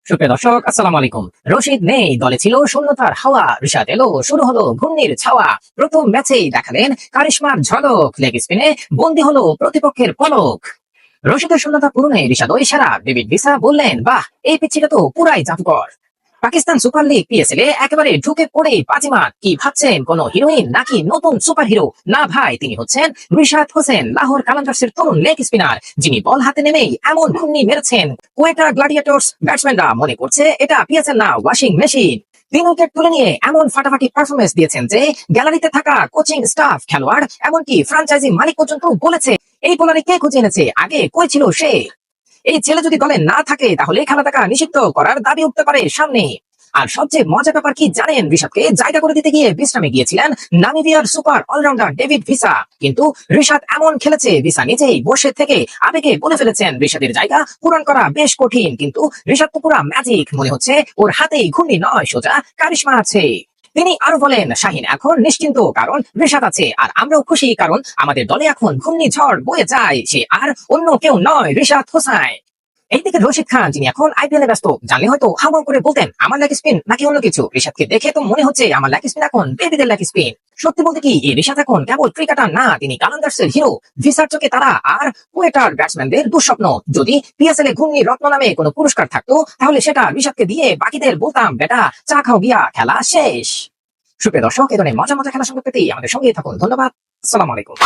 সুপ্রিয় দর্শক, আসসালামু আলাইকুম। রশিদ নেই, দলে ছিল শূন্যতার হাওয়া। রিশাদ এলো, শুরু হলো ঘূর্ণির ছাওয়া। প্রথম ম্যাচেই দেখালেন কারিশমার ঝলক। লেগ স্পিনে বন্দী হলো প্রতিপক্ষের পলক। রশিদের শূন্যতা পূরণে রিশাদ ওই সেরা। ডেভিড ভিসা বললেন, বাহ, এই পিচ্চিটা তো পুরাই জাদুকর। পাকিস্তান সুপার লিগ পিএসএল এ একেবারে ঢুকে পড়ে বাজিমাত। কি ভাবছেন, কোন হিরোইন নাকি নতুন সুপার হিরো? না ভাই, তিনি হচ্ছেন রিশাদ হোসেন, লাহোর কালান্দার্সের তরুণ লেগ স্পিনার, যিনি বল হাতে নেমেই এমন ঘূর্ণি মেরেছেন কোয়েটা গ্ল্যাডিয়েটর্স ব্যাটসম্যানরা মনে করছে এটা পিএসএল না, ওয়াশিং মেশিন। 3 উইকেট তুলে নিয়ে এমন ফাটাফাটি পারফরমেন্স দিয়েছেন যে গ্যালারিতে থাকা কোচিং স্টাফ, খেলোয়াড়, এমনকি ফ্র্যাঞ্চাইজি মালিক পর্যন্ত বলেছে, এই বোলারে কে খুঁজে এনেছে, আগে কই ছিল সে? এই ছেলে যদি দলে না থাকে তাহলে খেলা দেখা নিষিদ্ধ করার দাবি উঠতে পারে সামনে। আর সবচেয়ে মজার ব্যাপার কি জানেন? রিশাদকে জায়গা করে দিতে গিয়ে বিশ্রামে গিয়েছিলেন নামিবিয়ার সুপার অলরাউন্ডার ডেভিড ভিসা। কিন্তু রিশাদ এমন খেলেছে, ভিসা নিজেই বসে থেকে আবেগে বলে ফেলেছেন রিশাদের জায়গা পূরণ করা বেশ কঠিন। কিন্তু রিশাদ তো পুরা ম্যাজিক, মনে হচ্ছে ওর হাতেই ঘূর্ণি নয়, সোজা কারিশমা আছে। তিনি আরো বলেন, শাহিন এখন নিশ্চিন্ত, কারণ রিশাদ আছে। আর আমরাও খুশি, কারণ আমাদের দলে এখন ঘূর্ণিঝড় বয়ে যায়। সে আর অন্য কেউ নয়, রিশাদ হোসাইন। এইদিকে রশিদ খান, যিনি এখন আইপিএল এ ব্যস্ত, জানলে হয়তো হাওয়া করে বলতেন আমার লেগ স্পিন নাকি অন্য কিছু। রিশাদকে দেখে তো মনে হচ্ছে আমার লেগ স্পিন এখন বেবিদের লেগ স্পিন। সত্যি বলতে কি, এই রিশাদ এখন কেবল ক্রিকেটার না, তিনি কালান্দার্সের হিরো। ভিসার চোখে তারা আর কোয়েটার ব্যাটসম্যানদের দুঃস্বপ্ন। যদি পিএসএল এ ঘূর্ণি রত্ন নামে কোনো পুরস্কার থাকতো, তাহলে সেটা রিশাদকে দিয়ে বাকিদের বলতাম, বেটা চা খাও গিয়া, খেলা শেষ। সুপ্রিয় দর্শক, এ ধরনের মজা মজা খেলা সঙ্গে পেতে আমাদের সঙ্গেই থাকুন। ধন্যবাদ। আসসালামু আলাইকুম।